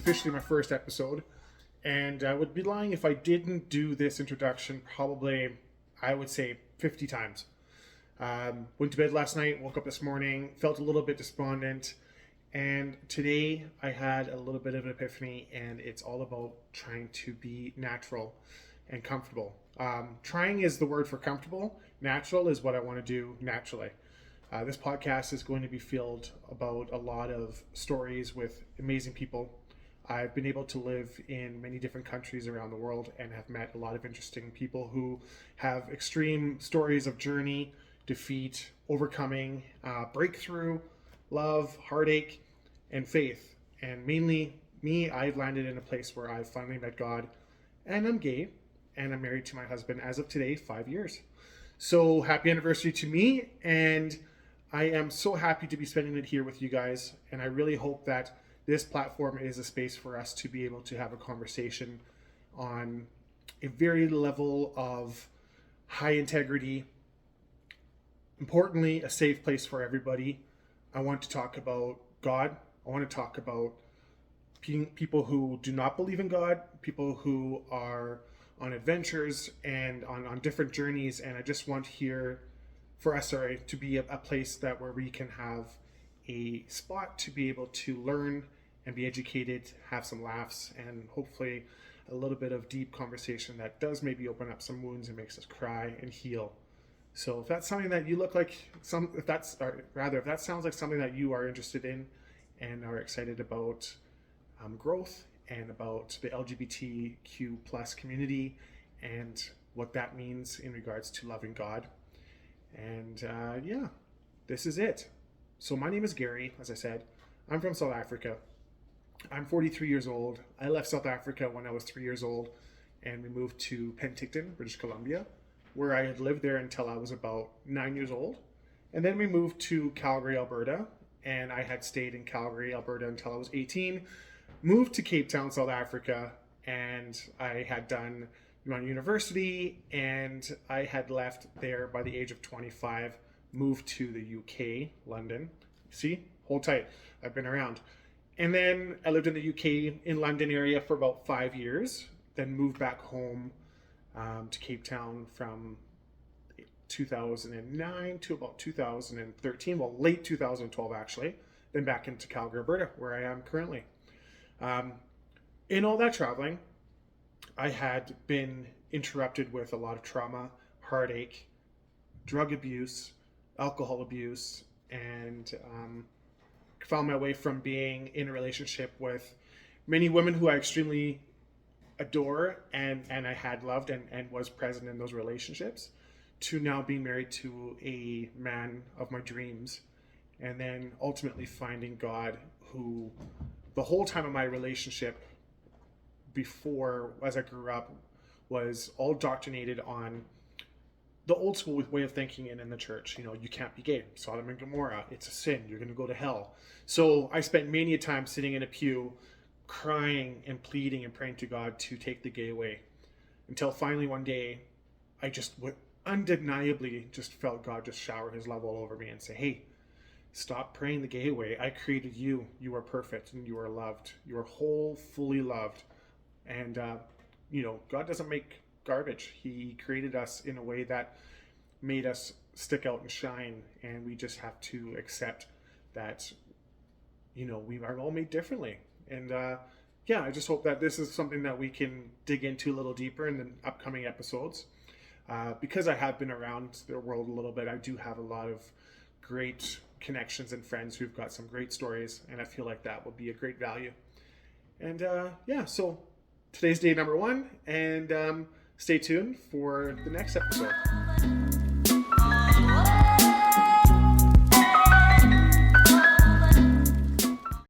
officially my first episode, and I would be lying if I didn't do this introduction probably, I would say, 50 times. Went to bed last night, woke up this morning, felt a little bit despondent, and today I had a little bit of an epiphany, and it's all about trying to be natural and comfortable. Trying is the word for comfortable. Natural is what I want to do naturally. This podcast is going to be filled about a lot of stories with amazing people. I've been able to live in many different countries around the world and have met a lot of interesting people who have extreme stories of journey, defeat, overcoming, breakthrough, love, heartache, and faith. And mainly me, I've landed in a place where I've finally met God, and I'm gay, and I'm married to my husband as of today, 5 years. So happy anniversary to me, and I am so happy to be spending it here with you guys, and I really hope that this platform is a space for us to be able to have a conversation on a very level of high integrity. Importantly, a safe place for everybody. I want to talk about God. I want to talk about people who do not believe in God, people who are on adventures and on different journeys, and I just want here for us, to be a place that where we can have a spot to be able to learn and be educated, have some laughs, and hopefully a little bit of deep conversation that does maybe open up some wounds and makes us cry and heal. So if that's something that you look like if that sounds like something that you are interested in and are excited about growth and about the LGBTQ plus community and what that means in regards to loving God. And this is it. So my name is Gary, as I said. I'm from South Africa. I'm 43 years old. I left South Africa when I was 3 years old, and we moved to Penticton, British Columbia, where I had lived there until I was about 9 years old. And then we moved to Calgary, Alberta, and I had stayed in Calgary, Alberta until I was 18. Moved to Cape Town, South Africa, and I had done my university, and I had left there by the age of 25, moved to the UK, London. See, hold tight, I've been around. And then I lived in the UK in London area for about 5 years, then moved back home to Cape Town from 2009 to about 2013, well, late 2012 actually, then back into Calgary, Alberta, where I am currently. In all that traveling, I had been interrupted with a lot of trauma, heartache, drug abuse, alcohol abuse, and found my way from being in a relationship with many women who I extremely adore and I had loved and was present in those relationships, to now being married to a man of my dreams, and then ultimately finding God, who the whole time of my relationship before, as I grew up, was all indoctrinated on the old school way of thinking and in the church. You know, you can't be gay. Sodom and Gomorrah, it's a sin. You're going to go to hell. So I spent many a time sitting in a pew, crying and pleading and praying to God to take the gay away, until finally one day, I just undeniably just felt God just shower his love all over me and say, hey, stop praying the gay away. I created you. You are perfect and you are loved. You are whole, fully loved. And, God doesn't make garbage. He created us in a way that made us stick out and shine. And we just have to accept that, we are all made differently. And, I just hope that this is something that we can dig into a little deeper in the upcoming episodes. Because I have been around the world a little bit, I do have a lot of great connections and friends who've got some great stories, and I feel like that will be a great value. And so today's day number 1, and stay tuned for the next episode.